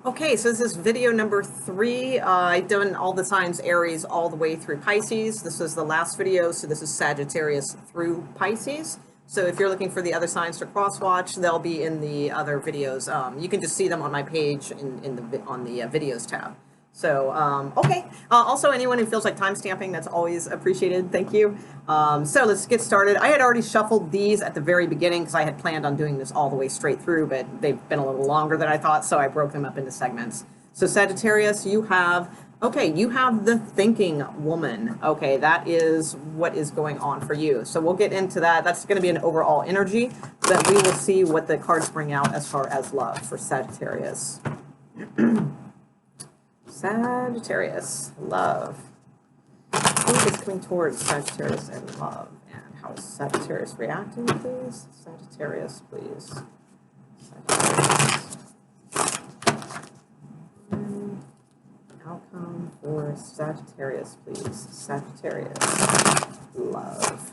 Okay, so this is video number 3. I've done all the signs Aries all the way through Pisces. This is the last video, so this is Sagittarius through Pisces. So if you're looking for the other signs to cross-watch, they'll be in the other videos. You can just see them on my page on the videos tab. So, okay. Also, anyone who feels like time stamping, that's always appreciated. Thank you. So let's get started. I had already shuffled these at the very beginning because I had planned on doing this all the way straight through, but they've been a little longer than I thought, so I broke them up into segments. So Sagittarius, you have the thinking woman. Okay, that is what is going on for you. So we'll get into that. That's going to be an overall energy, but we will see what the cards bring out as far as love for Sagittarius. Sagittarius, love. Who is coming towards Sagittarius and love? And how is Sagittarius reacting, please? Sagittarius, please. Sagittarius. Outcome for Sagittarius, please. Sagittarius, love.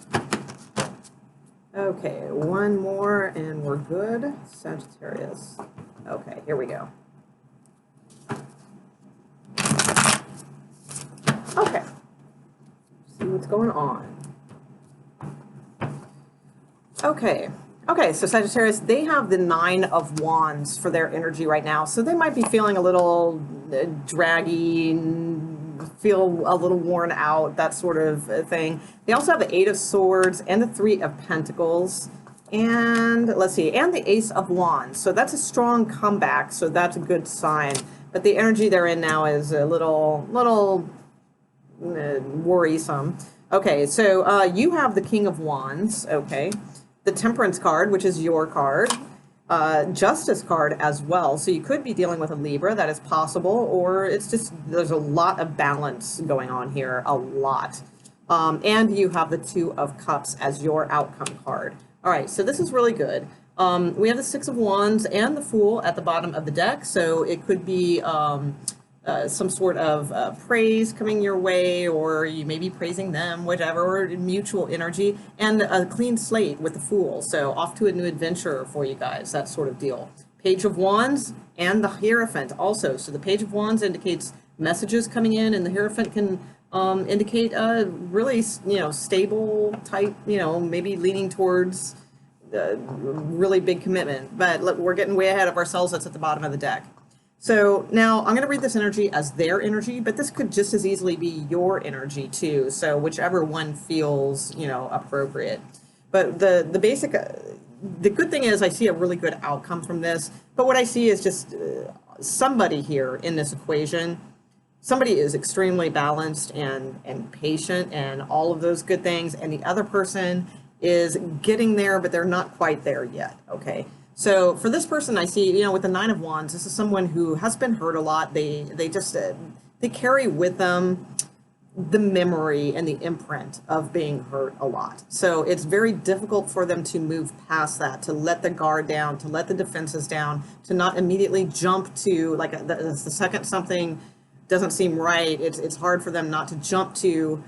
Okay, one more and we're good. Sagittarius. Okay, here we go. Okay, see what's going on. Okay, so Sagittarius, they have the 9 of Wands for their energy right now. So they might be feeling a little draggy, feel a little worn out, that sort of thing. They also have the 8 of Swords and the 3 of Pentacles. And let's see, and the Ace of Wands. So that's a strong comeback, so that's a good sign. But the energy they're in now is a little worrisome. Okay, so you have the King of Wands, okay, the Temperance card, which is your card, Justice card as well. So you could be dealing with a Libra, that is possible, or it's just there's a lot of balance going on here, a lot. And you have the 2 of Cups as your outcome card. All right, so this is really good. We have the 6 of Wands and the Fool at the bottom of the deck, so it could be some sort of praise coming your way, or you may be praising them, whatever, or mutual energy, and a clean slate with the Fool. So off to a new adventure for you guys, that sort of deal. Page of Wands and the Hierophant also. So the Page of Wands indicates messages coming in, and the Hierophant can indicate a really, stable type, maybe leaning towards really big commitment. But look, we're getting way ahead of ourselves. That's at the bottom of the deck. So now I'm going to read this energy as their energy, but this could just as easily be your energy too. So whichever one feels, appropriate. But the basic, the good thing is I see a really good outcome from this. But what I see is just somebody here in this equation, somebody is extremely balanced and patient and all of those good things. And the other person is getting there, but they're not quite there yet. Okay. So for this person, I see, with the 9 of Wands, this is someone who has been hurt a lot. They just, they carry with them the memory and the imprint of being hurt a lot. So it's very difficult for them to move past that, to let the guard down, to let the defenses down, to not immediately jump to, like, the second something doesn't seem right, it's hard for them not to jump to,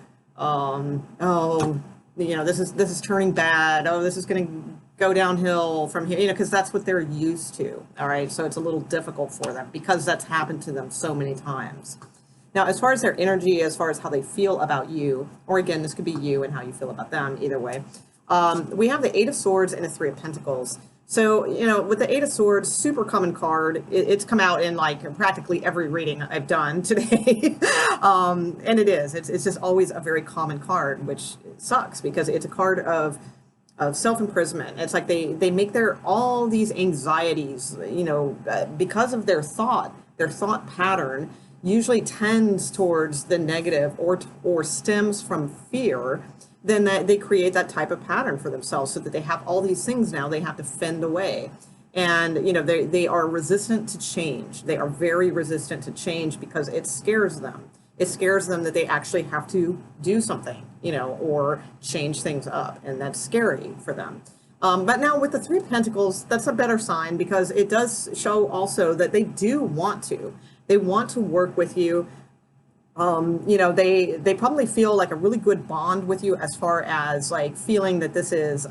this is turning bad. Oh, this is going to go downhill from here, because that's what they're used to. All right, so it's a little difficult for them because that's happened to them so many times. Now, as far as their energy, as far as how they feel about you, or again, this could be you and how you feel about them, either way. We have the 8 of Swords and the 3 of Pentacles. So, with the 8 of Swords, super common card. It's come out in like practically every reading I've done today. And it's just always a very common card, which sucks because it's a card of self-imprisonment. It's like they make all these anxieties, because of their thought pattern usually tends towards the negative or stems from fear. Then that they create that type of pattern for themselves, so that they have all these things now they have to fend away. And they are resistant to change. They are very resistant to change because it scares them. It scares them that they actually have to do something, or change things up, and that's scary for them. But now with the 3 of Pentacles, that's a better sign because it does show also that they do want to. They want to work with you. They probably feel like a really good bond with you as far as like feeling that this is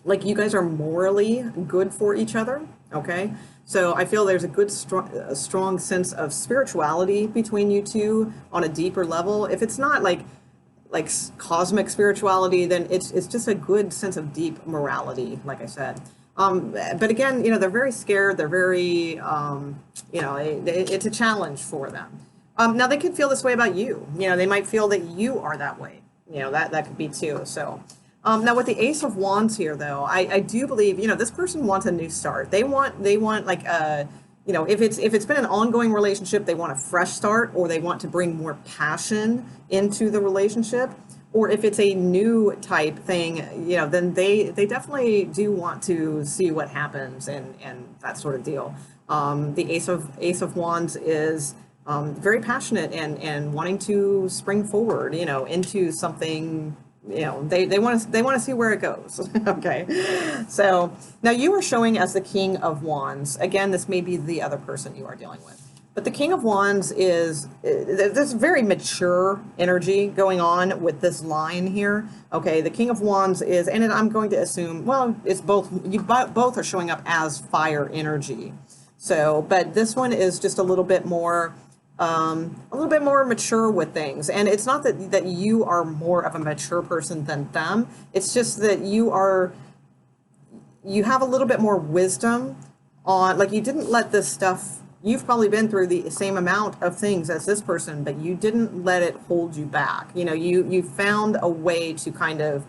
like you guys are morally good for each other. Okay, so I feel there's a good, strong sense of spirituality between you two on a deeper level. If it's not like cosmic spirituality, then it's just a good sense of deep morality, like I said. But again, they're very scared. They're very, it's a challenge for them. Now they could feel this way about you. They might feel that you are that way. That could be too. So. Now with the Ace of Wands here, though, I do believe, this person wants a new start. They want like a, if it's been an ongoing relationship, they want a fresh start, or they want to bring more passion into the relationship. Or if it's a new type thing, then they definitely do want to see what happens and that sort of deal. The Ace of Wands is very passionate and wanting to spring forward, into something. They want to see where it goes. Okay, so now you are showing as the King of Wands. Again, this may be the other person you are dealing with, but the King of Wands is this very mature energy going on with this line here. Okay, the King of Wands is, and I'm going to assume, well, it's both. You both are showing up as fire energy. So, but this one is just a little bit more mature with things. And it's not that you are more of a mature person than them. It's just that you have a little bit more wisdom on, like, you didn't let this stuff, you've probably been through the same amount of things as this person, but you didn't let it hold you back. You found a way to kind of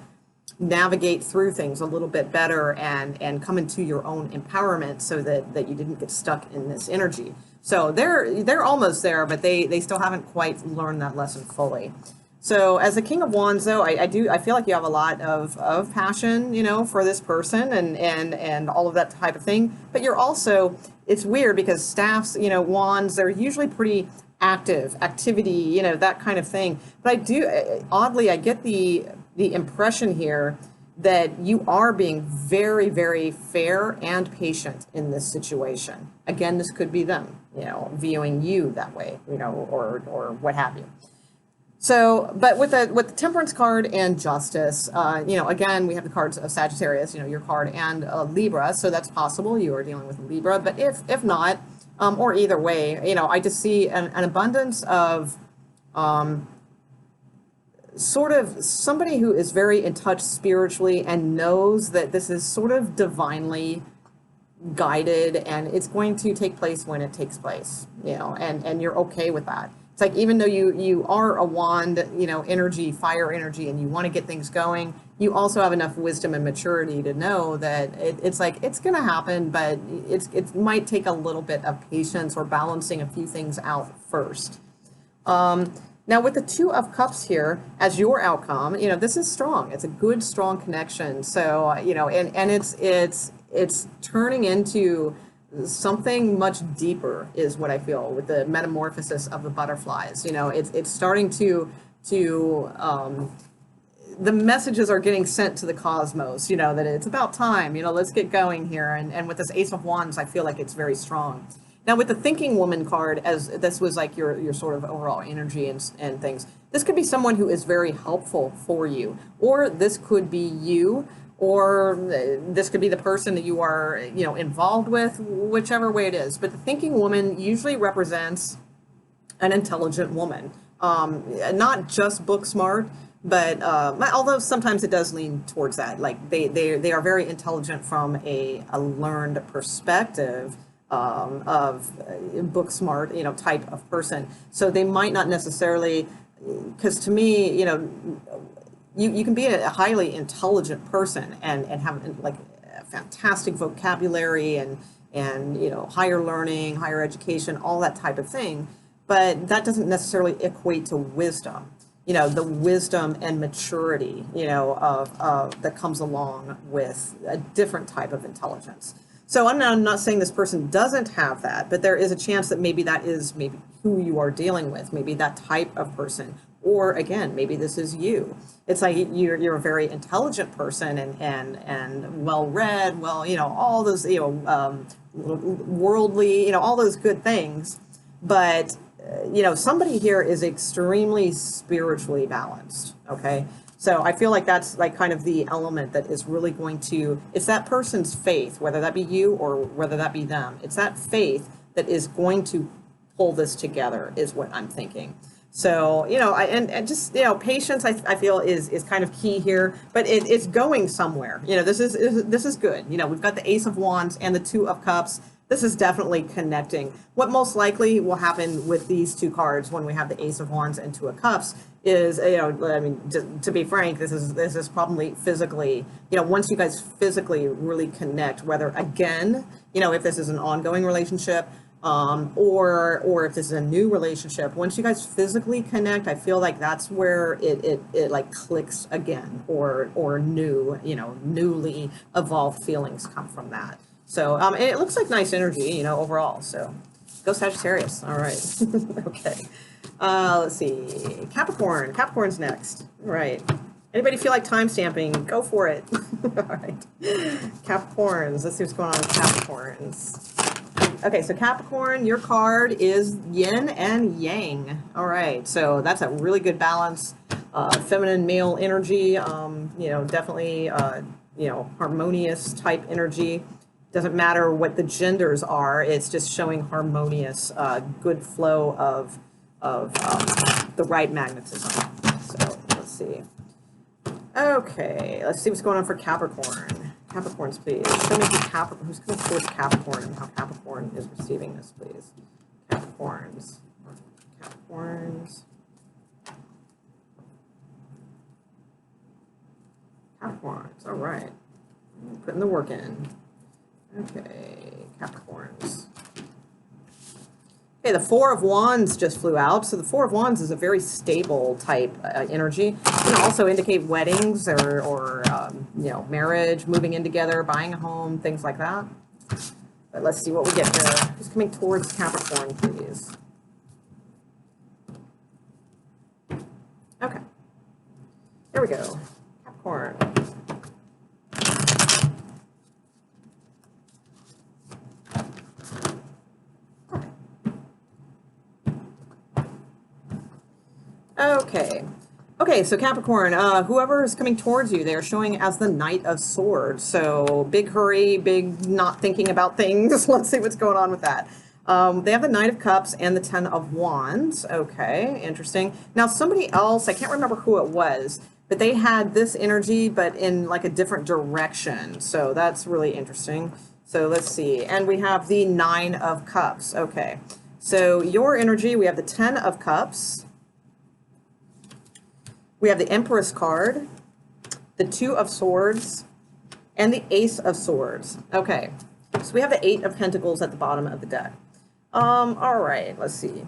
navigate through things a little bit better and come into your own empowerment so that you didn't get stuck in this energy. So they're almost there, but they still haven't quite learned that lesson fully. So as a King of Wands, though, I feel like you have a lot of passion, for this person and all of that type of thing. But you're also, it's weird because staffs, wands, they're usually pretty activity, that kind of thing. But oddly, I get the impression here that you are being very, very fair and patient in this situation. Again, this could be them, viewing you that way, or what have you. So, but with the Temperance card and Justice, again, we have the cards of Sagittarius, your card, and Libra, so that's possible. You are dealing with Libra, but if not, or either way, I just see an abundance of sort of somebody who is very in touch spiritually and knows that this is sort of divinely guided and it's going to take place when it takes place, and you're okay with that. It's like, even though you are a wand, energy, fire energy, and you want to get things going, you also have enough wisdom and maturity to know that it's like, it's going to happen, but it might take a little bit of patience or balancing a few things out first. Now with the Two of Cups here as your outcome, this is strong. It's a good, strong connection. So, and it's turning into something much deeper is what I feel with the metamorphosis of the butterflies. It's starting to the messages are getting sent to the cosmos, that it's about time, let's get going here. And with this Ace of Wands, I feel like it's very strong. Now with the Thinking Woman card, as this was like your sort of overall energy and things, this could be someone who is very helpful for you, or this could be you, or this could be the person that you are, involved with, whichever way it is. But the Thinking Woman usually represents an intelligent woman, not just book smart, but although sometimes it does lean towards that. Like they are very intelligent from a learned perspective of book smart, type of person. So they might not necessarily, because to me, you can be a highly intelligent person and have like a fantastic vocabulary and higher learning, higher education, all that type of thing. But that doesn't necessarily equate to wisdom. The wisdom and maturity, of that comes along with a different type of intelligence. So I'm not saying this person doesn't have that, but there is a chance that maybe that is maybe who you are dealing with, maybe that type of person. Or again, maybe this is you. It's like you're a very intelligent person and well-read, all those, worldly, all those good things. But, somebody here is extremely spiritually balanced, okay? So I feel like that's like kind of the element that is really going to, it's that person's faith, whether that be you or whether that be them. It's that faith that is going to pull this together is what I'm thinking. So, you know, and just, you know, patience I feel is kind of key here, but it's going somewhere. You know, this is good. You know, we've got the Ace of Wands and the Two of Cups. This is definitely connecting. What most likely will happen with these two cards when we have the Ace of Wands and Two of Cups is, you know, I mean, to be frank, this is probably physically, you know, once you guys physically really connect, whether again, you know, if this is an ongoing relationship, or if this is a new relationship, once you guys physically connect, I feel like that's where it like clicks again, or new, you know, newly evolved feelings come from that. So, and it looks like nice energy, you know, overall. So, go Sagittarius. All right. Okay. Let's see. Capricorn. Capricorn's next. All right. Anybody feel like time stamping? Go for it. All right. Capricorns. Let's see what's going on with Capricorns. Okay, so Capricorn, your card is yin and yang. All right. So, that's a really good balance. Feminine, male energy. You know, definitely, you know, harmonious type energy. Doesn't matter what the genders are, it's just showing harmonious, good flow of the right magnetism. So let's see. Okay, let's see what's going on for Capricorn. Capricorns, please. Show me who's coming towards Capricorn and how Capricorn is receiving this, please. Capricorns. Capricorns. Capricorns, all right. Putting the work in. Okay, Capricorns. Okay, the Four of Wands just flew out. So the Four of Wands is a very stable type energy. It can also indicate weddings or you know, marriage, moving in together, buying a home, things like that. But let's see what we get here. Who's coming towards Capricorn, please? Okay. Here we go. Capricorn. Okay, so Capricorn, whoever is coming towards you, they're showing as the Knight of Swords. So big hurry, big not thinking about things. Let's see what's going on with that. They have the Knight of Cups and the Ten of Wands. Okay, interesting. Now somebody else, I can't remember who it was, but they had this energy, but in like a different direction. So that's really interesting. So let's see. And we have the Nine of Cups. Okay, so your energy, we have the Ten of Cups. We have the Empress card, the Two of Swords, and the Ace of Swords. Okay, so we have the Eight of Pentacles at the bottom of the deck. All right, let's see.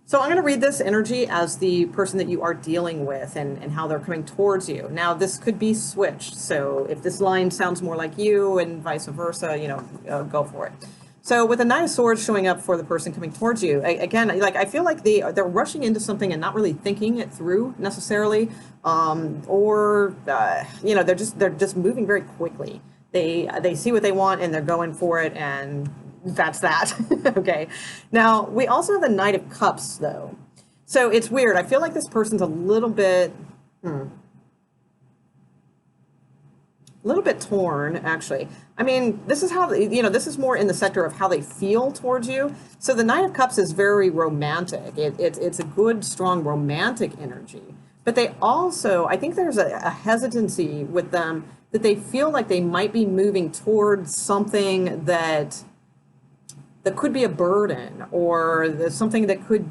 So I'm going to read this energy as the person that you are dealing with and how they're coming towards you. Now, this could be switched. So if this line sounds more like you and vice versa, you know, go for it. So with the Knight of Swords showing up for the person coming towards you, again, like I feel like they're rushing into something and not really thinking it through necessarily, or you know, they're just moving very quickly. They see what they want and they're going for it, and that's that. Okay. Now we also have the Knight of Cups though, so it's weird. I feel like this person's a little bit. A little bit torn, actually. I mean, this is how, you know, this is more in the sector of how they feel towards you. So the Knight of Cups is very romantic. It's a good, strong romantic energy. But they also, I think there's a hesitancy with them that they feel like they might be moving towards something that could be a burden, or something that could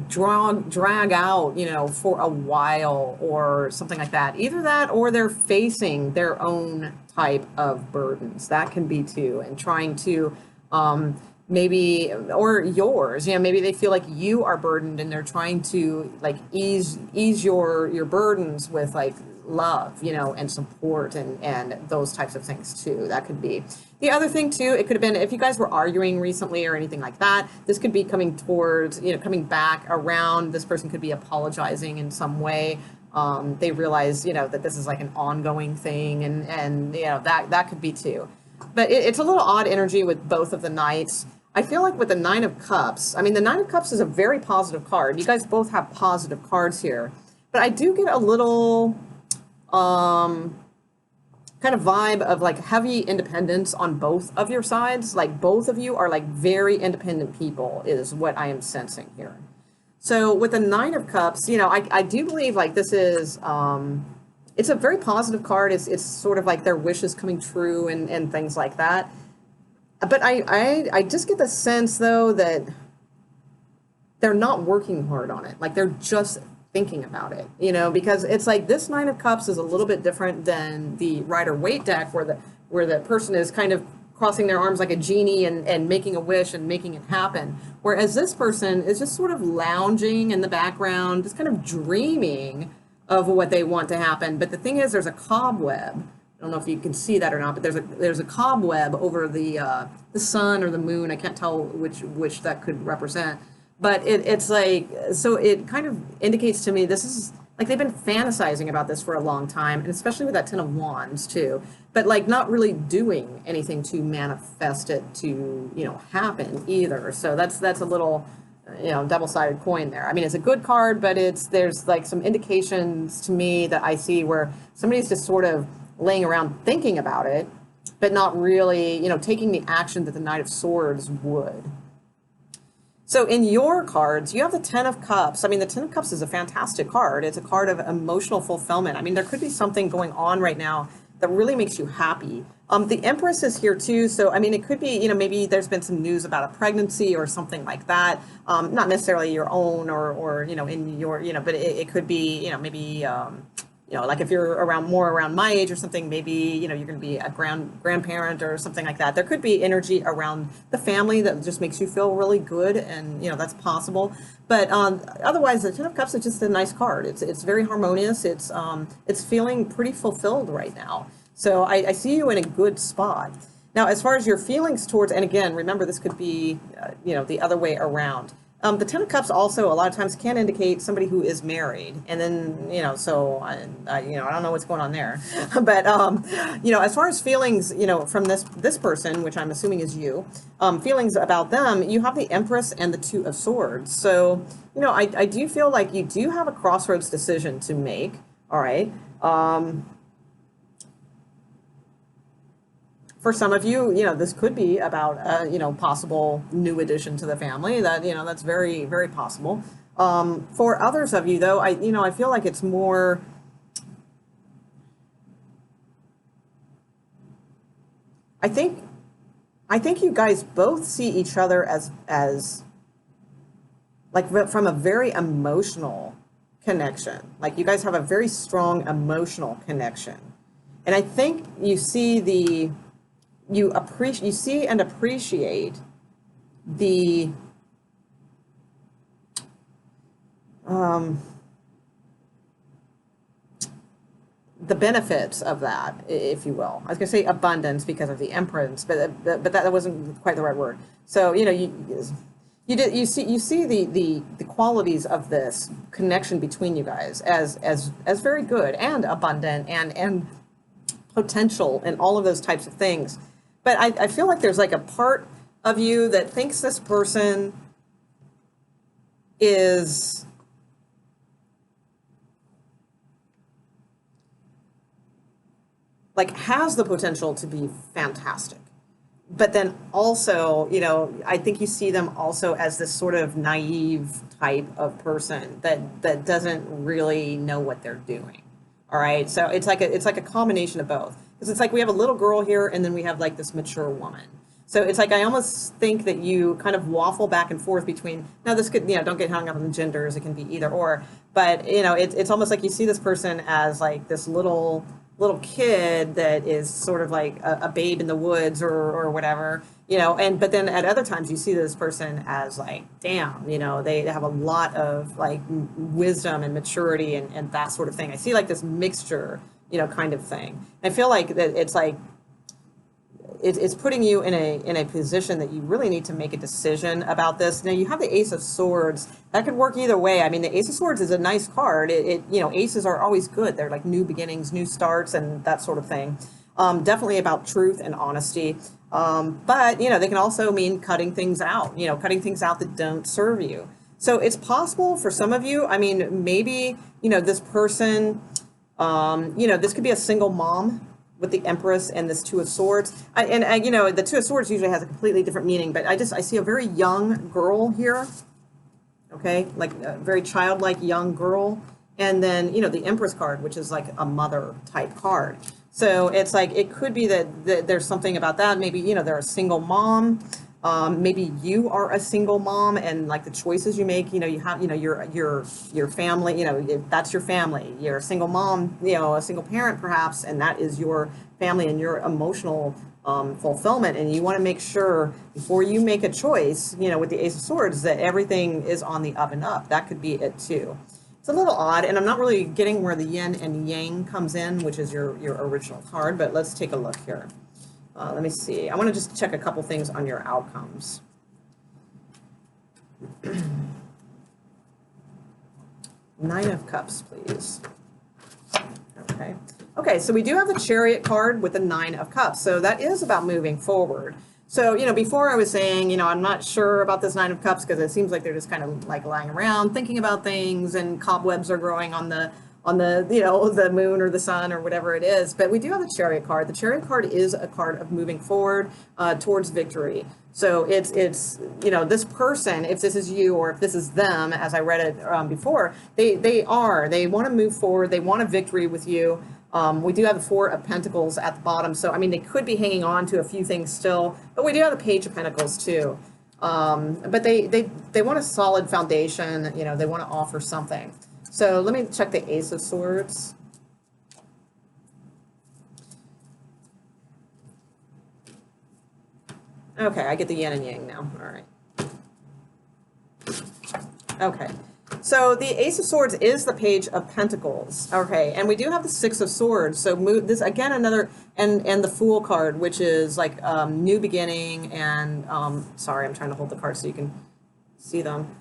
drag out, you know, for a while or something like that. Either that or they're facing their own type of burdens. That can be too, and trying to maybe, or yours, you know, maybe they feel like you are burdened and they're trying to like ease your burdens with like love, you know, and support and those types of things too. That could be. The other thing too, it could have been if you guys were arguing recently or anything like that, this could be coming towards, you know, coming back around. This person could be apologizing in some way. They realize, you know, that this is like an ongoing thing, and you know, that could be too. But it's a little odd energy with both of the Knights. I feel like with the Nine of Cups, I mean, the Nine of Cups is a very positive card. You guys both have positive cards here. But I do get a little kind of vibe of like heavy independence on both of your sides. Like both of you are like very independent people is what I am sensing here. So with the Nine of Cups, you know, I do believe like this is, it's a very positive card. It's sort of like their wishes coming true and things like that. But I just get the sense though that they're not working hard on it. Like they're just thinking about it, you know, because it's like this Nine of Cups is a little bit different than the Rider-Waite deck where the person is kind of crossing their arms like a genie and making a wish and making it happen. Whereas this person is just sort of lounging in the background, just kind of dreaming of what they want to happen. But the thing is, there's a cobweb. I don't know if you can see that or not, but there's a cobweb over the sun or the moon. I can't tell which that could represent. But it's like, so it kind of indicates to me this is like they've been fantasizing about this for a long time, and especially with that Ten of Wands too, but like not really doing anything to manifest it to, you know, happen either. So that's a little, you know, double-sided coin there. I mean, it's a good card, but there's like some indications to me that I see where somebody's just sort of laying around thinking about it, but not really, you know, taking the action that the Knight of Swords would. So in your cards, you have the Ten of Cups. I mean, the Ten of Cups is a fantastic card. It's a card of emotional fulfillment. I mean, there could be something going on right now that really makes you happy. The Empress is here too. So, I mean, it could be, you know, maybe there's been some news about a pregnancy or something like that. Not necessarily your own or you know, in your, you know, but it could be, you know, maybe, you know, like if you're more around my age or something, maybe, you know, you're going to be a grandparent or something like that. There could be energy around the family that just makes you feel really good, and, you know, that's possible. But otherwise, the Ten of Cups is just a nice card. It's very harmonious. It's feeling pretty fulfilled right now. So I see you in a good spot. Now, as far as your feelings towards, and again, remember, this could be, you know, the other way around. The Ten of Cups also a lot of times can indicate somebody who is married, and then, you know, so you know, I don't know what's going on there, but you know, as far as feelings, you know, from this person, which I'm assuming is you, feelings about them, you have the Empress and the Two of Swords. So, you know, I do feel like you do have a crossroads decision to make. All right. For some of you, you know, this could be about, you know, possible new addition to the family. That, you know, that's very, very possible. For others of you, though, I feel like it's more, I think you guys both see each other as like from a very emotional connection. Like you guys have a very strong emotional connection. And I think you see you see and appreciate the benefits of that, if you will. I was going to say abundance because of the Empress, but that wasn't quite the right word. So, you know, you see the qualities of this connection between you guys as very good and abundant and potential and all of those types of things. But I feel like there's like a part of you that thinks this person is like has the potential to be fantastic. But then also, you know, I think you see them also as this sort of naive type of person that doesn't really know what they're doing. All right. So it's like a combination of both. Because it's like we have a little girl here and then we have like this mature woman. So it's like I almost think that you kind of waffle back and forth between, now this could, you know, don't get hung up on the genders, it can be either or, but, you know, it's almost like you see this person as like this little kid that is sort of like a babe in the woods or whatever, you know, but then at other times you see this person as like, damn, you know, they have a lot of like wisdom and maturity and that sort of thing. I see like this mixture, you know, kind of thing. I feel like that it's like, it's putting you in a position that you really need to make a decision about this. Now you have the Ace of Swords. That could work either way. I mean, the Ace of Swords is a nice card. You know, aces are always good. They're like new beginnings, new starts, and that sort of thing. Definitely about truth and honesty. But, you know, they can also mean cutting things out, you know, cutting things out that don't serve you. So it's possible for some of you, I mean, maybe, you know, this person, you know, this could be a single mom with the Empress and this Two of Swords. You know, the Two of Swords usually has a completely different meaning, but I see a very young girl here, okay, like a very childlike young girl. And then, you know, the Empress card, which is like a mother type card. So it's like, it could be that there's something about that. Maybe, you know, they're a single mom. Maybe you are a single mom, and like the choices you make, you know, you have, you know, your family, you know, that's your family. You're a single mom, you know, a single parent perhaps, and that is your family and your emotional fulfillment. And you want to make sure before you make a choice, you know, with the Ace of Swords, that everything is on the up and up. That could be it too. It's a little odd, and I'm not really getting where the yin and yang comes in, which is your original card, but let's take a look here. Let me see. I want to just check a couple things on your outcomes. Nine of Cups, please. Okay. Okay, so we do have the Chariot card with the Nine of Cups. So that is about moving forward. So, you know, before I was saying, you know, I'm not sure about this Nine of Cups because it seems like they're just kind of like lying around thinking about things, and cobwebs are growing on the you know, the moon or the sun or whatever it is. But we do have the Chariot card. The Chariot card is a card of moving forward towards victory. So it's you know, this person, if this is you or if this is them, as I read it before, they want to move forward. They want a victory with you. We do have the Four of Pentacles at the bottom. So, I mean, they could be hanging on to a few things still, but we do have the Page of Pentacles too. But they want a solid foundation. You know, they want to offer something. So let me check the Ace of Swords. Okay, I get the yin and yang now. All right. Okay. So the Ace of Swords is the Page of Pentacles. Okay, and we do have the Six of Swords. So this again, another, and the Fool card, which is like new beginning, and sorry, I'm trying to hold the cards so you can see them.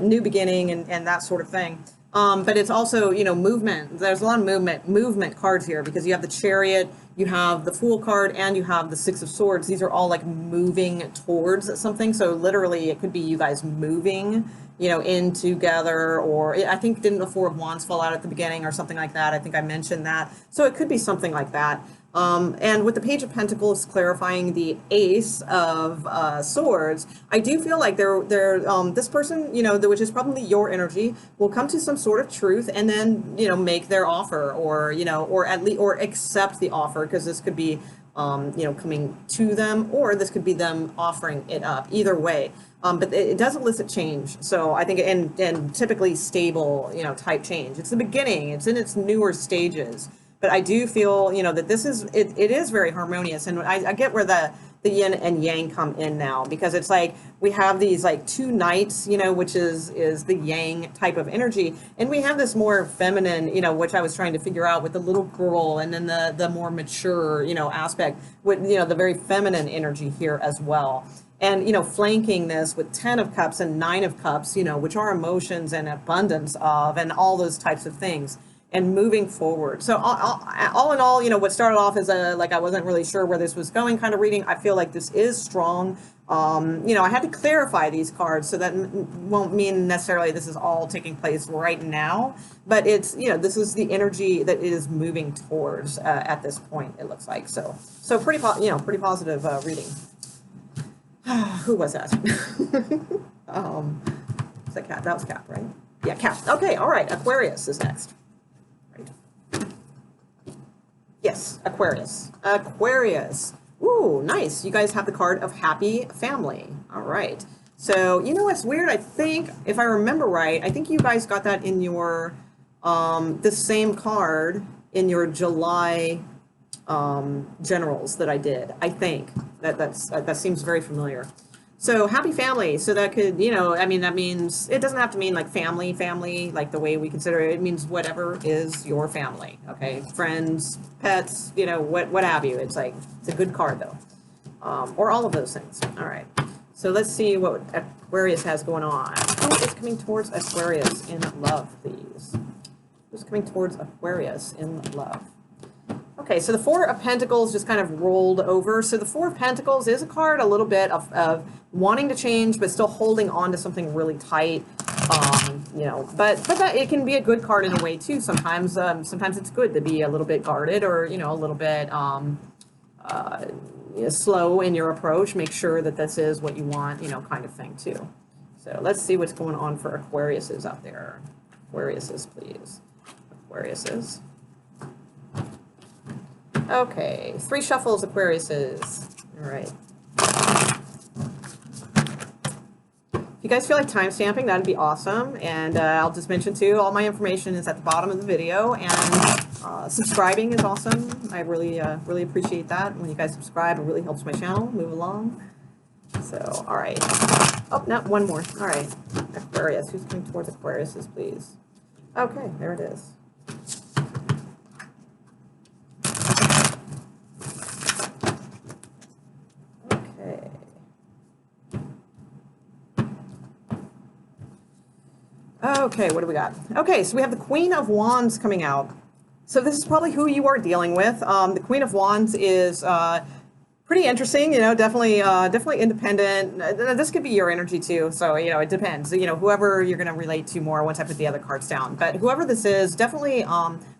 New beginning and that sort of thing. But it's also, you know, movement. There's a lot of movement cards here, because you have the Chariot, you have the Fool card, and you have the Six of Swords. These are all like moving towards something. So literally it could be you guys moving, you know, in together, or I think didn't the Four of Wands fall out at the beginning or something like that? I think I mentioned that. So it could be something like that. And with the Page of Pentacles clarifying the Ace of Swords, I do feel like this person, you know, which is probably your energy, will come to some sort of truth and then, you know, make their offer, or, you know, or at least, or accept the offer, because this could be, you know, coming to them, or this could be them offering it up. Either way. But it does elicit change. So I think, and typically stable, you know, type change. It's the beginning. It's in its newer stages. But I do feel, you know, that this is, it is very harmonious. And I get where the yin and yang come in now, because it's like we have these like two knights, you know, which is the yang type of energy. And we have this more feminine, you know, which I was trying to figure out with the little girl, and then the more mature, you know, aspect with, you know, the very feminine energy here as well. And, you know, flanking this with 10 of Cups and 9 of Cups, you know, which are emotions and abundance of, and all those types of things, and moving forward. So all in all, you know, what started off as like I wasn't really sure where this was going kind of reading, I feel like this is strong. You know, I had to clarify these cards, so that won't mean necessarily this is all taking place right now, but it's, you know, this is the energy that it is moving towards at this point, it looks like. So pretty, you know, pretty positive reading. Who was that? Was that Cap? That was Cap, right? Yeah, Cap. Okay, all right. Aquarius is next. Right. Yes, Aquarius. Aquarius. Ooh, nice. You guys have the card of Happy Family. All right. So, you know what's weird? I think, if I remember right, I think you guys got that in your, the same card in your July generals that I did. I think that seems very familiar. So Happy Family. So that could, you know, I mean, that means, it doesn't have to mean like family, like the way we consider it. It means whatever is your family. Okay, friends, pets, you know, what have you. It's like, it's a good card though, or all of those things. All right. So let's see what Aquarius has going on. Who is coming towards Aquarius in love, please? Who's coming towards Aquarius in love? Okay. Okay, so the Four of Pentacles just kind of rolled over. So the Four of Pentacles is a card a little bit of wanting to change, but still holding on to something really tight. You know, but that it can be a good card in a way too. Sometimes, sometimes it's good to be a little bit guarded, or you know, a little bit slow in your approach. Make sure that this is what you want, you know, kind of thing too. So let's see what's going on for Aquariuses out there. Aquariuses, please. Aquariuses. Okay, 3 shuffles, Aquariuses. All right. If you guys feel like time stamping, that'd be awesome. And I'll just mention too, all my information is at the bottom of the video, and subscribing is awesome. I really, really appreciate that. When you guys subscribe, it really helps my channel move along. So, all right. Oh, no, one more. All right. Aquarius. Who's coming towards Aquariuses, please? Okay, there it is. Okay. Okay, what do we got? Okay, so we have the Queen of Wands coming out. So this is probably who you are dealing with. The Queen of Wands is pretty interesting, you know, definitely independent. This could be your energy too, so, you know, it depends. You know, whoever you're going to relate to more once I put the other cards down. But whoever this is, definitely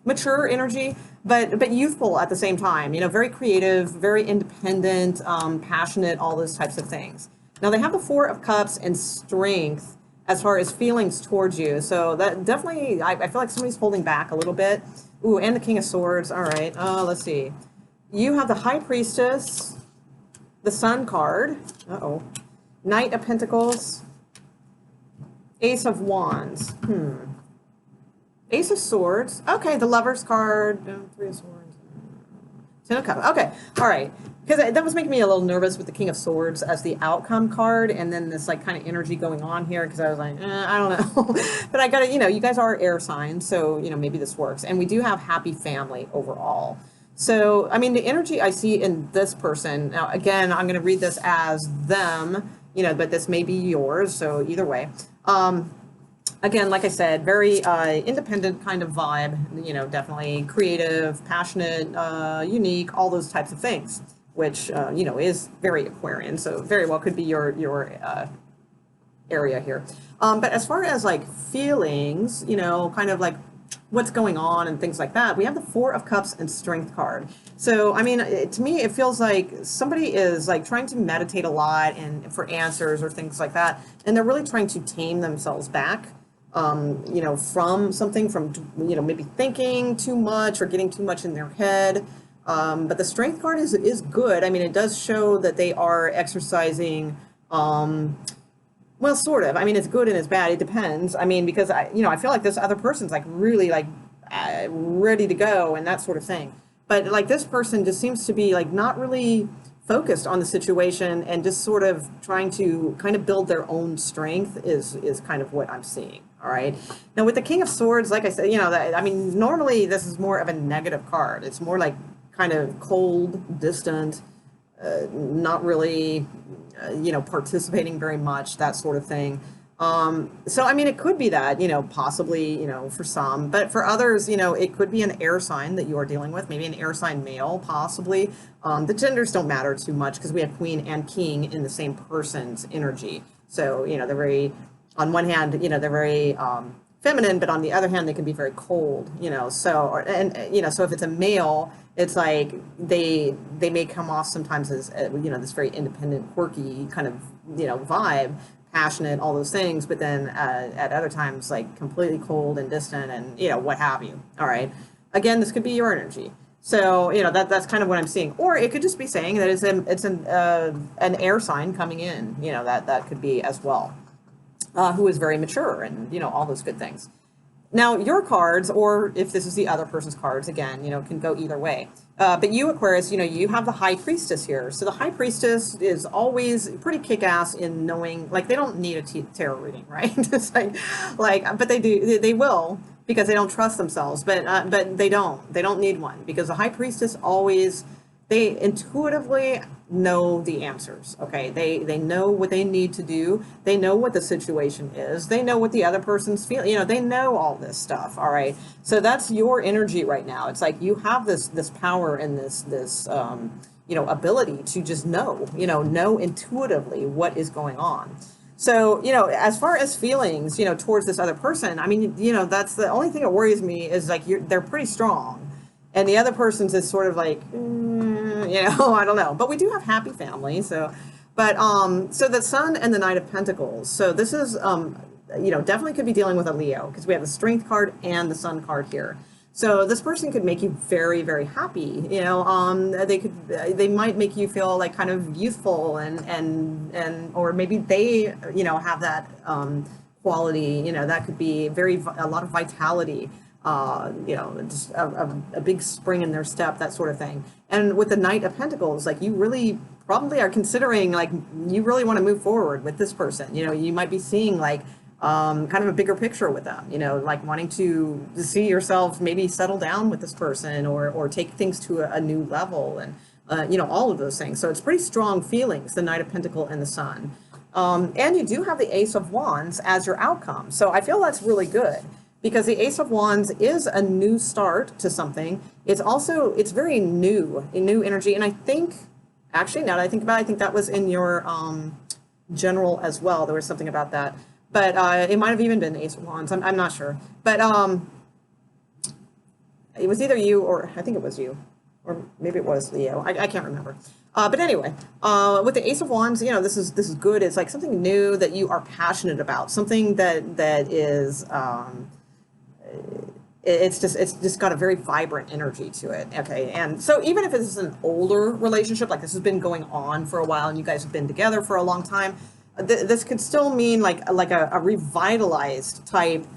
mature energy, but youthful at the same time. You know, very creative, very independent, passionate, all those types of things. Now, they have the Four of Cups and Strength as far as feelings towards you. So that definitely, I feel like somebody's holding back a little bit. Ooh, and the King of Swords. All right, let's see. You have the High Priestess, the Sun card, Knight of Pentacles, Ace of Wands, Ace of Swords, okay, the Lover's card, 3 of Swords, 10 of Cups, okay, all right, because that was making me a little nervous with the King of Swords as the outcome card, and then this like kind of energy going on here, because I was like, I don't know, but I gotta, you know, you guys are air signs, so, you know, maybe this works, and we do have happy family overall. So, I mean, the energy I see in this person, now, again, I'm going to read this as them, you know, but this may be yours, so either way. Again, like I said, very independent kind of vibe, you know, definitely creative, passionate, unique, all those types of things, which, you know, is very Aquarian, so very well could be your area here. But as far as, like, feelings, you know, kind of like what's going on and things like that, we have the Four of Cups and Strength card. So, I mean, to me, it feels like somebody is like trying to meditate a lot and for answers or things like that, and they're really trying to tame themselves back, you know, from something, from, you know, maybe thinking too much or getting too much in their head. But the Strength card is good. I mean, it does show that they are exercising, well, sort of. I mean, it's good and it's bad. It depends. I mean, because you know, I feel like this other person's like really like ready to go and that sort of thing. But like this person just seems to be like not really focused on the situation and just sort of trying to kind of build their own strength is kind of what I'm seeing. All right. Now with the King of Swords, like I said, you know, I mean, normally this is more of a negative card. It's more like kind of cold, distant, not really, you know, participating very much, that sort of thing. So, I mean, it could be that, you know, possibly, you know, for some, but for others, you know, it could be an air sign that you are dealing with, maybe an air sign male, possibly. The genders don't matter too much because we have Queen and King in the same person's energy. So, you know, they're very, on one hand, you know, they're very feminine, but on the other hand, they can be very cold, you know, so, and you know, so if it's a male, it's like they may come off sometimes as, you know, this very independent, quirky kind of, you know, vibe, passionate, all those things, but then at other times, like completely cold and distant and, you know, what have you. All right. Again, this could be your energy. So, you know, that's kind of what I'm seeing. Or it could just be saying that it's an air sign coming in, you know, that could be as well, who is very mature and, you know, all those good things. Now, your cards, or if this is the other person's cards, again, you know, can go either way. But you, Aquarius, you know, you have the High Priestess here. So the High Priestess is always pretty kick-ass in knowing, like, they don't need a tarot reading, right? It's like, but they do, they will, because they don't trust themselves. But they don't need one, because the High Priestess always, they intuitively know the answers. Okay, they know what they need to do. They know what the situation is. They know what the other person's feeling. You know, they know all this stuff. All right, so that's your energy right now. It's like you have this power and this you know, ability to just know intuitively what is going on. So, you know, as far as feelings, you know, towards this other person, I mean, you know, that's the only thing that worries me is like they're pretty strong. And the other person's is sort of like, you know, I don't know. But we do have happy family. So, but, so the Sun and the Knight of Pentacles. So this is, you know, definitely could be dealing with a Leo because we have the Strength card and the Sun card here. So this person could make you very, very happy. You know, they might make you feel like kind of youthful and or maybe they, you know, have that quality. You know, that could be a lot of vitality. You know, just a big spring in their step, that sort of thing. And with the Knight of Pentacles, like you really probably are considering like you really want to move forward with this person. You know, you might be seeing like kind of a bigger picture with them, you know, like wanting to see yourself maybe settle down with this person or take things to a new level and, you know, all of those things. So it's pretty strong feelings, the Knight of Pentacles and the Sun. And you do have the Ace of Wands as your outcome. So I feel that's really good because the Ace of Wands is a new start to something. It's also, it's very new, a new energy. And I think, actually, now that I think about it, I think that was in your general as well. There was something about that. But it might have even been Ace of Wands. I'm not sure. But it was either you or I think it was you. Or maybe it was Leo. I can't remember. But anyway, with the Ace of Wands, you know, this is good. It's like something new that you are passionate about. Something that is it's just got a very vibrant energy to it. Okay, and so even if it's an older relationship, like this has been going on for a while and you guys have been together for a long time, this could still mean like a revitalized type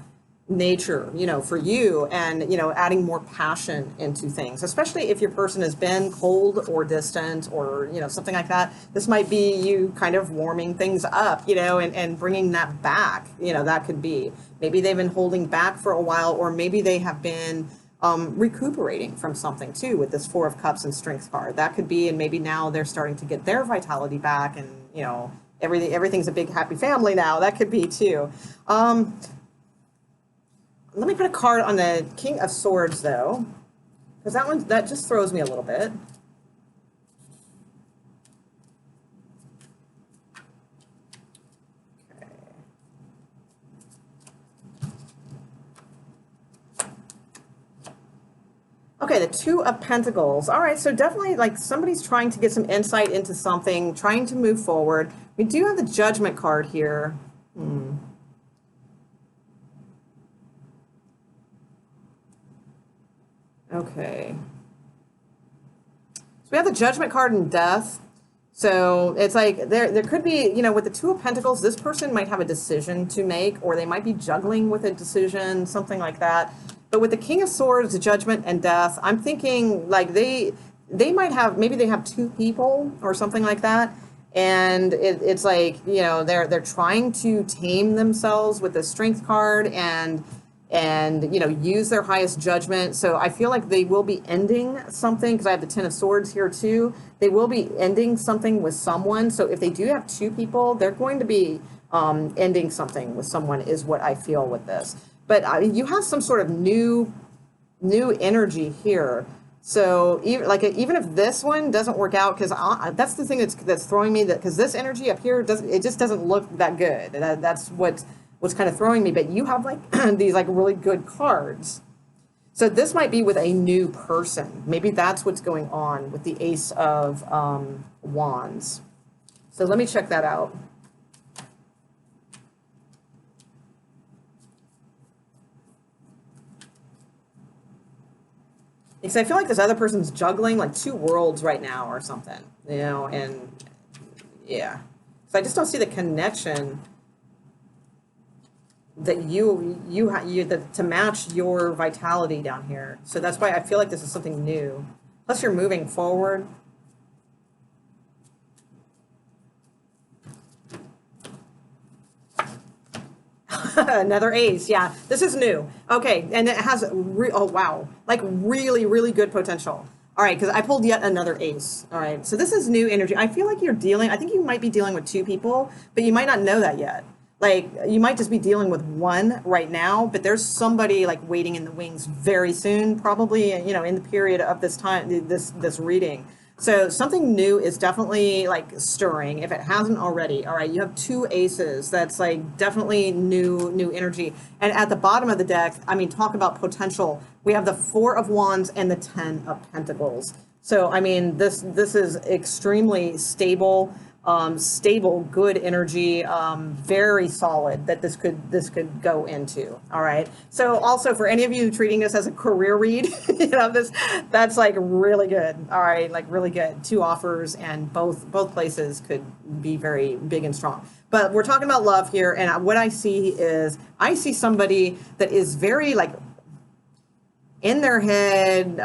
nature, you know, for you, and you know, adding more passion into things, especially if your person has been cold or distant or, you know, something like that. This might be you kind of warming things up, you know, and bringing that back. You know, that could be maybe they've been holding back for a while, or maybe they have been recuperating from something too with this Four of Cups and Strength card. That could be, and maybe now they're starting to get their vitality back, and you know, everything's a big happy family now. That could be too. Let me put a card on the King of Swords though, because that just throws me a little bit. Okay, the Two of Pentacles. All right, so definitely like somebody's trying to get some insight into something, trying to move forward. We do have the Judgment card here. Okay. So we have the Judgment card and Death. So it's like there could be, you know, with the Two of Pentacles, this person might have a decision to make, or they might be juggling with a decision, something like that. But with the King of Swords, the Judgment and Death, I'm thinking like they might have, maybe they have two people or something like that. And it's like, you know, they're trying to tame themselves with the Strength card and you know, use their highest judgment. So I feel like they will be ending something, because I have the Ten of Swords here too. They will be ending something with someone. So if they do have two people, they're going to be ending something with someone, is what I feel with this. But you have some sort of new energy here. So even if this one doesn't work out, because that's the thing that's throwing me, that because this energy up here just doesn't look that good. That's what's kind of throwing me. But you have like these like really good cards. So this might be with a new person. Maybe that's what's going on with the Ace of Wands. So let me check that out. Because I feel like this other person's juggling like two worlds right now or something, you know, and yeah. So I just don't see the connection that to match your vitality down here. So that's why I feel like this is something new. Plus you're moving forward. Another ace. Yeah, this is new. Okay, and it has oh wow, like really good potential. All right, because I pulled yet another ace. All right, so this is new energy. I feel like I think you might be dealing with two people, but you might not know that yet. Like, you might just be dealing with one right now, but there's somebody like waiting in the wings very soon, probably, in the period of this time, this reading. So something new is definitely like stirring if it hasn't already. All right, you have two aces. That's like definitely new energy. And at the bottom of the deck, I mean, talk about potential. We have the Four of Wands and the Ten of Pentacles. So I mean, this is extremely stable, good energy, very solid that this could go into. All right. So also for any of you treating this as a career read, that's like really good. All right, like really good. Two offers, and both places could be very big and strong. But we're talking about love here, and what I see somebody that is very like in their head,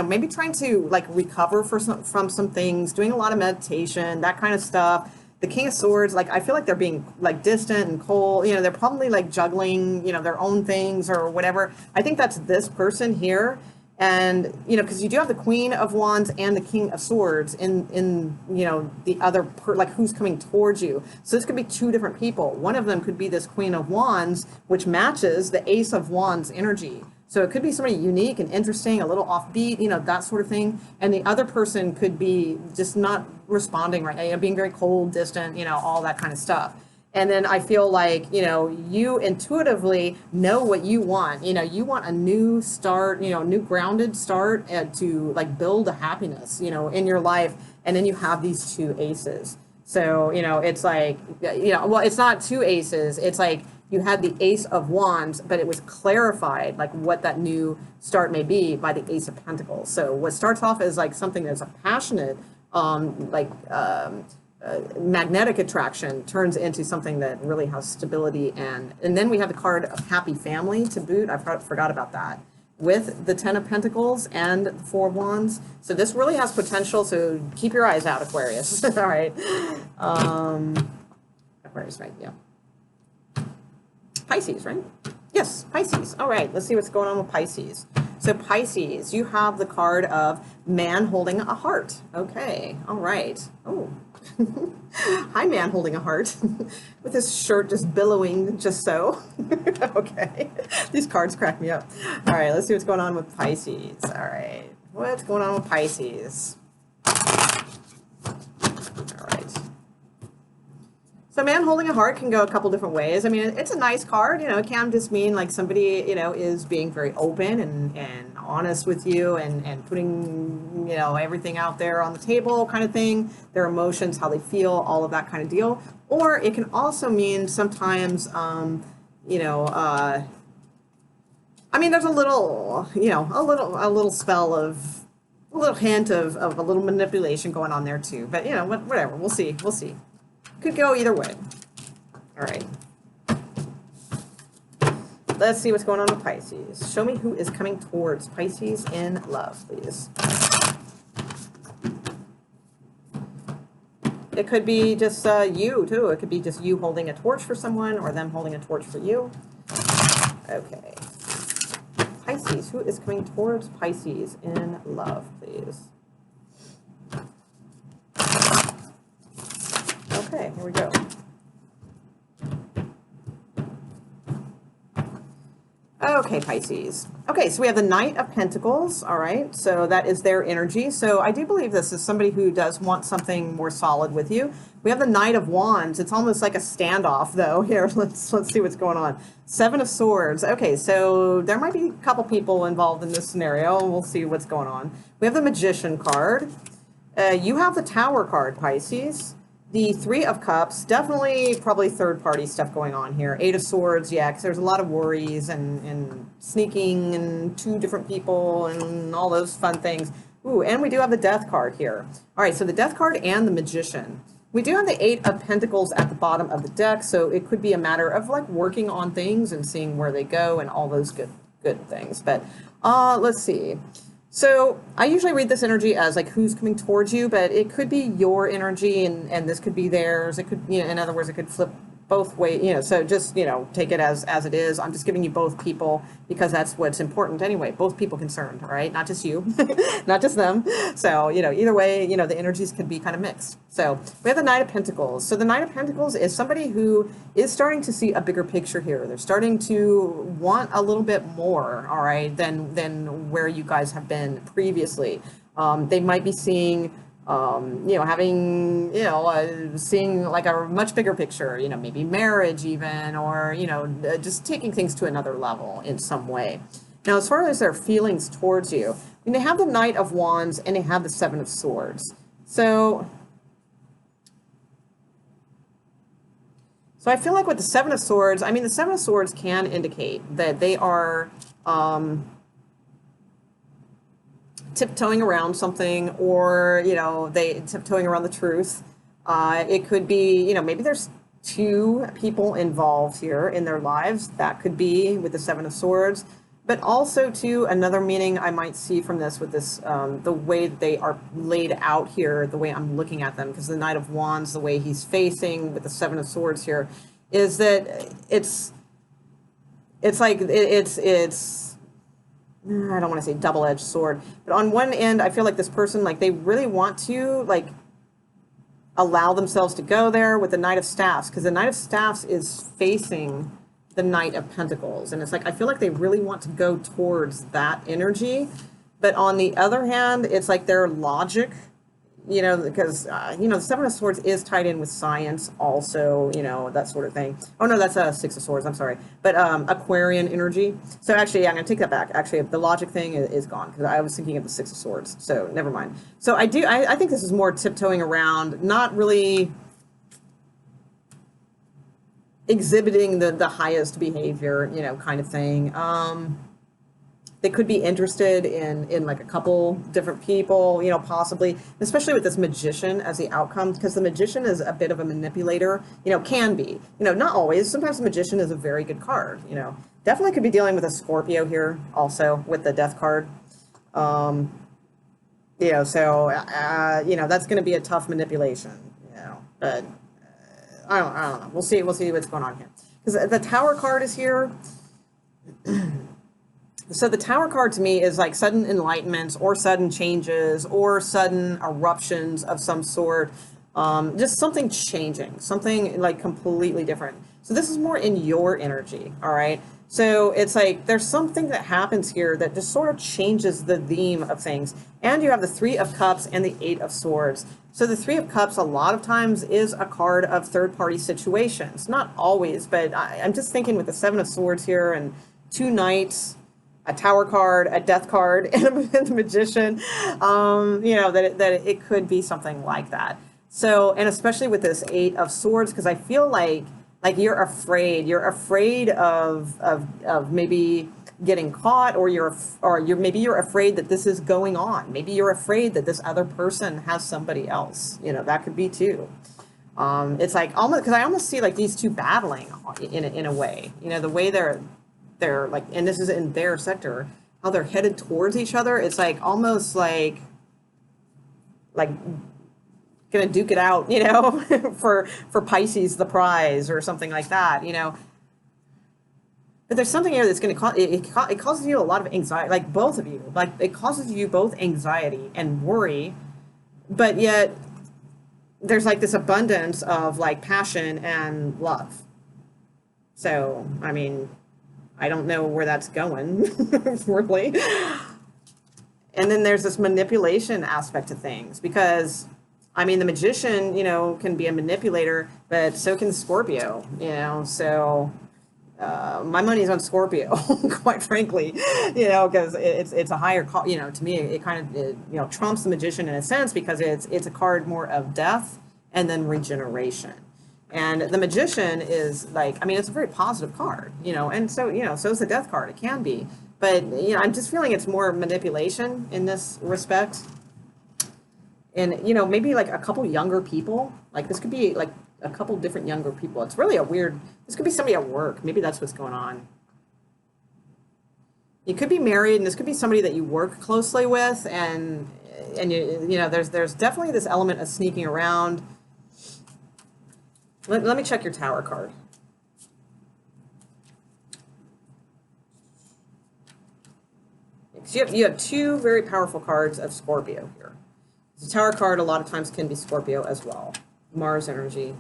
maybe trying to like recover from some things, doing a lot of meditation, that kind of stuff. The King of Swords, like I feel like they're being like distant and cold. They're probably like juggling, their own things or whatever. I think that's this person here. And, because you do have the Queen of Wands and the King of Swords in the other, like who's coming towards you. So this could be two different people. One of them could be this Queen of Wands, which matches the Ace of Wands energy. So it could be somebody unique and interesting, a little offbeat, that sort of thing. And the other person could be just not responding right, being very cold, distant, all that kind of stuff. And then I feel like, you intuitively know what you want. You want a new start, new grounded start to like build a happiness, in your life. And then you have these two aces. So, it's like, well, it's not two aces. It's like you had the Ace of Wands, but it was clarified like what that new start may be by the Ace of Pentacles. So what starts off as like something that's a passionate, magnetic attraction turns into something that really has stability, and then we have the card of happy family to boot. I forgot about that, with the Ten of Pentacles and the Four of Wands. So this really has potential, so keep your eyes out, Aquarius. All right. Aquarius, right? Yeah. Pisces, right? Yes, Pisces. All right, let's see what's going on with Pisces. So Pisces, you have the card of man holding a heart. Okay, all right. Oh, hi, man holding a heart with his shirt just billowing just so. Okay, these cards crack me up. All right, let's see what's going on with Pisces. All right, what's going on with Pisces? All right. So man holding a heart can go a couple different ways. I mean, it's a nice card, it can just mean like somebody, is being very open and honest with you and putting, everything out there on the table kind of thing, their emotions, how they feel, all of that kind of deal. Or it can also mean sometimes, I mean, there's a little, a little spell of, a little hint of a little manipulation going on there too. But, whatever, we'll see. Could go either way. All right. Let's see what's going on with Pisces. Show me who is coming towards Pisces in love, please. It could be just you, too. It could be just you holding a torch for someone or them holding a torch for you. Okay. Pisces. Who is coming towards Pisces in love, please? Okay, here we go. Okay, Pisces. Okay, so we have the Knight of Pentacles, all right? So that is their energy. So I do believe this is somebody who does want something more solid with you. We have the Knight of Wands. It's almost like a standoff, though. Here, let's see what's going on. Seven of Swords. Okay, so there might be a couple people involved in this scenario, and we'll see what's going on. We have the Magician card. You have the Tower card, Pisces. The Three of Cups, definitely probably third-party stuff going on here. Eight of Swords, yeah, because there's a lot of worries and sneaking and two different people and all those fun things. Ooh, and we do have the Death card here. All right, so the Death card and the Magician. We do have the Eight of Pentacles at the bottom of the deck, so it could be a matter of like working on things and seeing where they go and all those good things. But let's see. So I usually read this energy as like who's coming towards you, but it could be your energy and this could be theirs. It could, in other words, it could flip both ways, you know, so just, you know, take it as it is. I'm just giving you both people because that's what's important anyway. Both people concerned, all right? Not just you, not just them. So, you know, either way, you know, the energies could be kind of mixed. So we have the Knight of Pentacles. So the Knight of Pentacles is somebody who is starting to see a bigger picture here. They're starting to want a little bit more, all right, than where you guys have been previously. They might be seeing, you know, having, you know, seeing like a much bigger picture, you know, maybe marriage even, or, you know, just taking things to another level in some way. Now, as far as their feelings towards you, I mean, they have the Knight of Wands and they have the Seven of Swords. So I feel like with the Seven of Swords, I mean, the Seven of Swords can indicate that they are, tiptoeing around something, or, you know, they tiptoeing around the truth. It could be, you know, maybe there's two people involved here in their lives. That could be with the Seven of Swords, but also too, another meaning I might see from this with this, the way that they are laid out here, the way I'm looking at them, because the Knight of Wands, the way he's facing with the Seven of Swords here, is that it's like, it's I don't want to say double-edged sword, but on one end, I feel like this person, like, they really want to, like, allow themselves to go there with the Knight of Staffs, because the Knight of Staffs is facing the Knight of Pentacles, and it's like, I feel like they really want to go towards that energy, but on the other hand, it's like their logic, you know, because, you know, the Seven of Swords is tied in with science also, you know, that sort of thing. Oh, no, that's a Six of Swords, I'm sorry. But Aquarian energy. So actually, yeah, I'm going to take that back. Actually, the logic thing is gone, because I was thinking of the Six of Swords. So never mind. So I think this is more tiptoeing around, not really exhibiting the highest behavior, you know, kind of thing. They could be interested in like a couple different people, you know, possibly, especially with this Magician as the outcome, because the Magician is a bit of a manipulator, you know, can be, you know, not always. Sometimes the Magician is a very good card, you know. Definitely could be dealing with a Scorpio here also with the Death card. You know, so, you know, that's going to be a tough manipulation, you know, but I don't know. We'll see what's going on here. Because the Tower card is here. So the Tower card to me is like sudden enlightenments or sudden changes or sudden eruptions of some sort. Just something changing, something like completely different. So this is more in your energy, all right? So it's like there's something that happens here that just sort of changes the theme of things. And you have the Three of Cups and the Eight of Swords. So the Three of Cups a lot of times is a card of third-party situations. Not always, but I'm just thinking with the Seven of Swords here and two Knights, a Tower card, a Death card, and the Magician, you know, that it could be something like that. So, and especially with this Eight of Swords, because I feel like you're afraid of maybe getting caught, or maybe you're afraid that this is going on. Maybe you're afraid that this other person has somebody else. You know, that could be too. It's like almost, because I almost see like these two battling in a way. You know, the way they're like, and this is in their sector, how they're headed towards each other. It's like almost like gonna duke it out, you know, for Pisces the prize or something like that, you know. But there's something here that's gonna cause it causes you a lot of anxiety, like both of you, like it causes you both anxiety and worry, but yet there's like this abundance of like passion and love. So I mean, I don't know where that's going, really. And then there's this manipulation aspect to things, because, I mean, the Magician, you know, can be a manipulator, but so can Scorpio, you know, so my money's on Scorpio, quite frankly, you know, because it's a higher, you know, to me, it kind of, you know, trumps the Magician in a sense, because it's a card more of death and then regeneration. And the Magician is like, I mean, it's a very positive card, you know, and so, you know, so is the Death card. It can be. But, you know, I'm just feeling it's more manipulation in this respect. And, you know, maybe like a couple younger people. Like this could be like a couple different younger people. It's really a weird, this could be somebody at work. Maybe that's what's going on. You could be married, and this could be somebody that you work closely with. And you know, there's definitely this element of sneaking around. Let me check your Tower card. You have two very powerful cards of Scorpio here. The Tower card a lot of times can be Scorpio as well. Mars energy.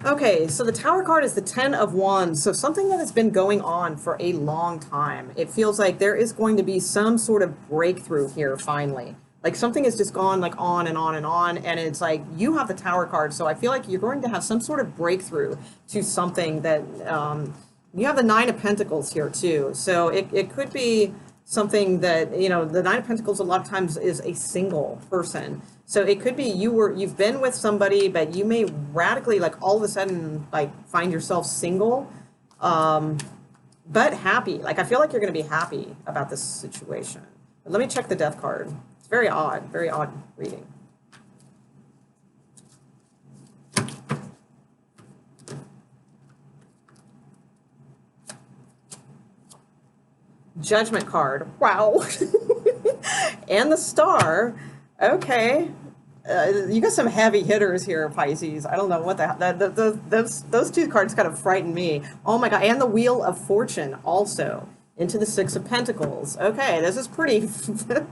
Okay, so the Tower card is the Ten of Wands. So something that has been going on for a long time. It feels like there is going to be some sort of breakthrough here finally. Like something has just gone like on and on and on, and it's like you have the Tower card, so I feel like you're going to have some sort of breakthrough to something that you have the Nine of Pentacles here too. So it could be something that, you know, the Nine of Pentacles a lot of times is a single person. So it could be you've been with somebody, but you may radically like all of a sudden like find yourself single, but happy. Like I feel like you're going to be happy about this situation. But let me check the Death card. It's very odd reading. Judgment card. Wow. And the Star. Okay. You got some heavy hitters here, Pisces. I don't know what those two cards kind of frighten me. Oh my God. And the Wheel of Fortune also. Into the Six of Pentacles. Okay, this is pretty,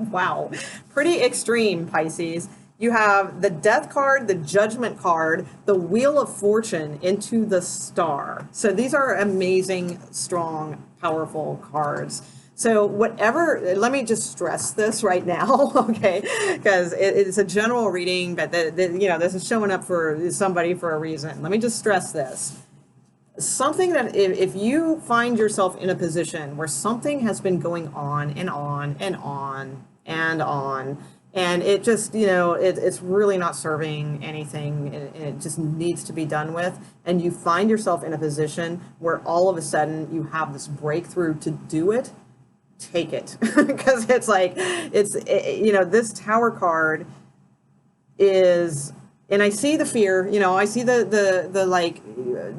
wow, pretty extreme, Pisces. You have the Death card, the Judgment card, the Wheel of Fortune into the Star. So these are amazing, strong, powerful cards. So whatever, let me just stress this right now, okay, because it's a general reading, but you know, this is showing up for somebody for a reason. Let me just stress this. Something that if you find yourself in a position where something has been going on and on and on and on, and it just, you know, it's really not serving anything, and it just needs to be done with, and you find yourself in a position where all of a sudden you have this breakthrough to do it, take it. Because it's like, you know, this Tower card is... And I see the fear, you know, I see the like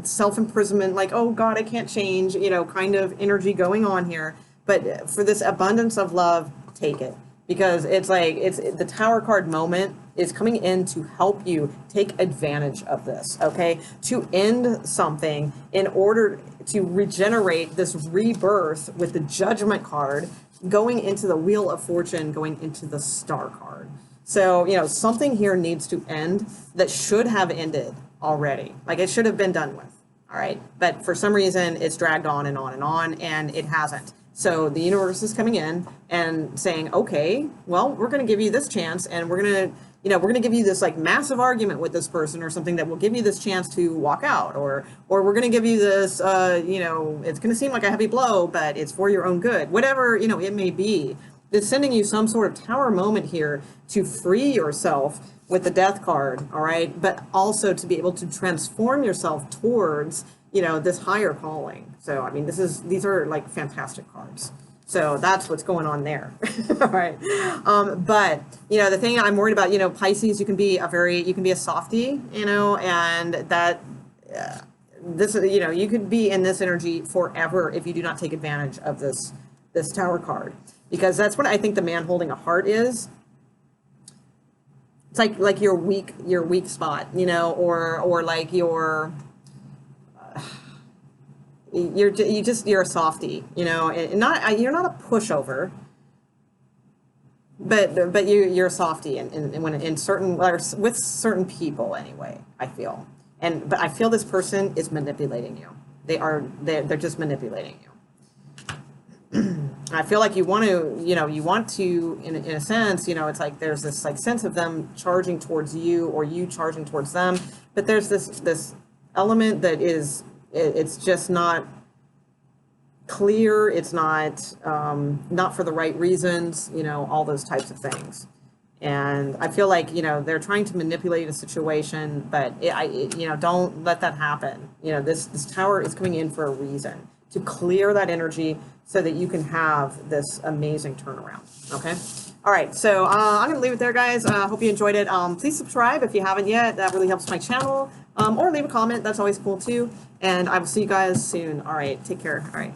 self-imprisonment, like, oh God, I can't change, you know, kind of energy going on here. But for this abundance of love, take it. Because it's like, the Tower card moment is coming in to help you take advantage of this, okay? To end something in order to regenerate this rebirth with the Judgment card, going into the Wheel of Fortune, going into the Star card. So, you know, something here needs to end that should have ended already. Like it should have been done with, all right? But for some reason, it's dragged on and on and on, and it hasn't. So the universe is coming in and saying, okay, well, we're going to give you this chance, and we're going to, you know, we're going to give you this like massive argument with this person or something that will give you this chance to walk out, or we're going to give you this, you know, it's going to seem like a heavy blow, but it's for your own good. Whatever, you know, it may be. It's sending you some sort of Tower moment here to free yourself with the Death card, all right? But also to be able to transform yourself towards, you know, this higher calling. So, I mean, these are like fantastic cards. So that's what's going on there, all right? But, you know, the thing I'm worried about, you know, Pisces, you can be a softie, you know, and that, this, you know, you could be in this energy forever if you do not take advantage of this Tower card. Because that's what I think the man holding a heart is. It's like your weak spot, you know, or like you're a softie, you know, and you're not a pushover, but you're a softie in certain, with certain people anyway, I feel. But I feel this person is manipulating you. They're just manipulating you. I feel like you want to, in a sense, you know, it's like there's this like sense of them charging towards you or you charging towards them, but there's this element that it's just not clear. It's not for the right reasons, you know, all those types of things. And I feel like, you know, they're trying to manipulate a situation, but you know, don't let that happen. You know, this Tower is coming in for a reason, to clear that energy so that you can have this amazing turnaround, okay? All right, so I'm going to leave it there, guys. Hope you enjoyed it. Please subscribe if you haven't yet. That really helps my channel. Or leave a comment. That's always cool, too. And I will see you guys soon. All right, take care. All right.